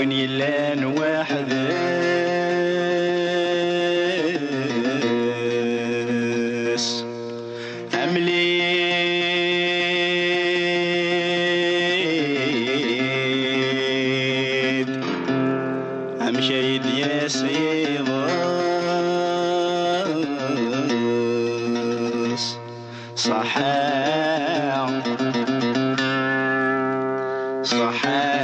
وين يلان واحد عمليد عمشيد يا سيضاس صحاح صحاح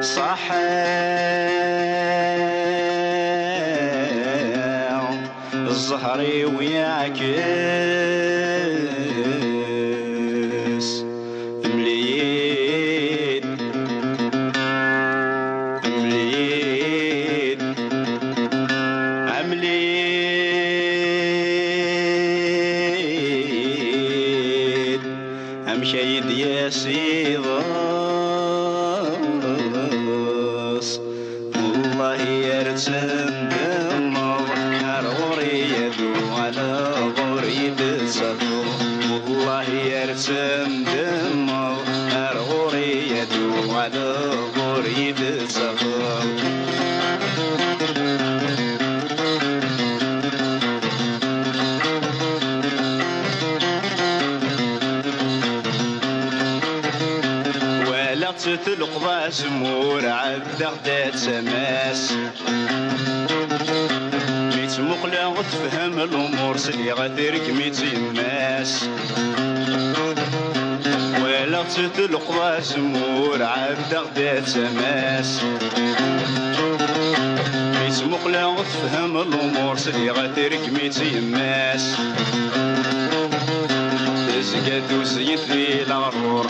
صحاح الزهري ويعكس مليد مليد عمليد عمشيد يا سيضاس والله يرسم بالنظر غوري يدو على غوري بالسفر والله يرسم بالنظر غوري يدو على غوري بالسفر تثلق ذا زمور عبد غدات سماس ميت مقلة وتفهم الأمور سلي غثرك ميت يماس ولا تثلق ذا زمور عبد غدات سماس ميت مقلة وتفهم الأمور سلي غثرك ميت يماس تسقات وسيد ذي الغرور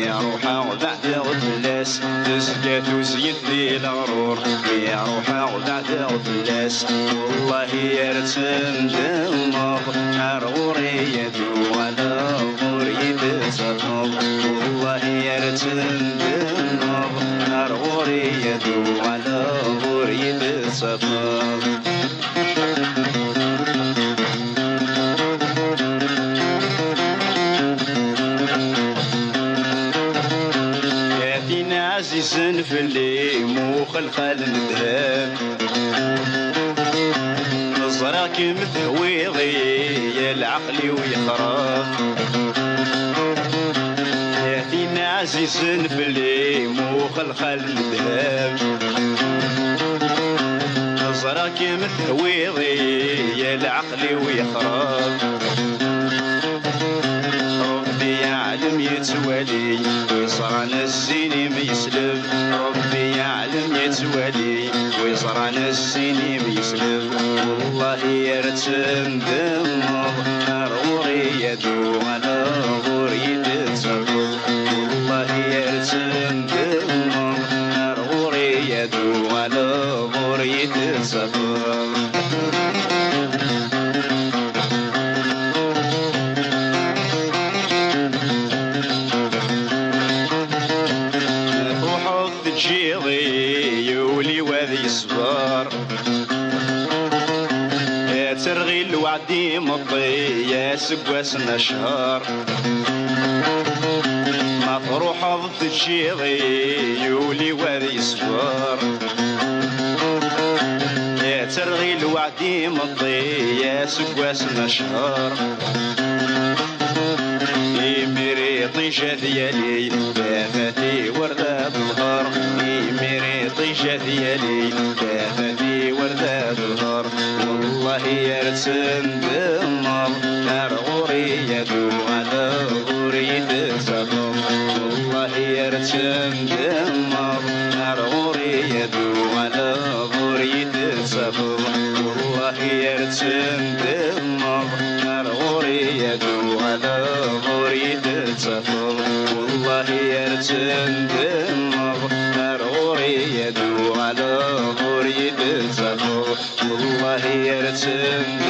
يا روحا وبعد غفلاس تسقات وسيد ذي الغرور يا روحا وبعد غفلاس والله يرسم دمغ غوري يدو على غوري بسفر والله يرسم دمغ غوري يدو على غوري بسفر عزيزن في اللي مخلخل الذهب نظرك متهويضي يا العقل ويخرف يا فينا عزيزن في اللي مخلخل الذهب نظرك متهويضي يا العقل ويخرف ربي يعلم يتوالي ويصرعنا الزيني ميسلب ربي يعلم يتوالي ويصرعنا الزيني ميسلب والله يرتم دمغ غوري يدو على غوري تتصرف والله يرتم دمغ غوري يدو على غوري تتصرف جيضي يولي وذي صبر يا ترغي الوعدي مضي يا سقواس نشهر ما تروح ضد جيضي يولي وذي صبر يا ترغي الوعدي مضي يا سقواس نشهر يميريطي جاذيالي بافتي وردة بالهار يميريطي جاذيالي بافتي وردة بالهار والله يرسم بالنار غوري يدو على غوري تتصرف والله يرسم بالنار غوري يدو على غوري تتصرف والله يرسم بالنار غوري يدو على غوري تتصرف والله يرسم بالنار غوري يدو على غوري تتصرف والله يرسم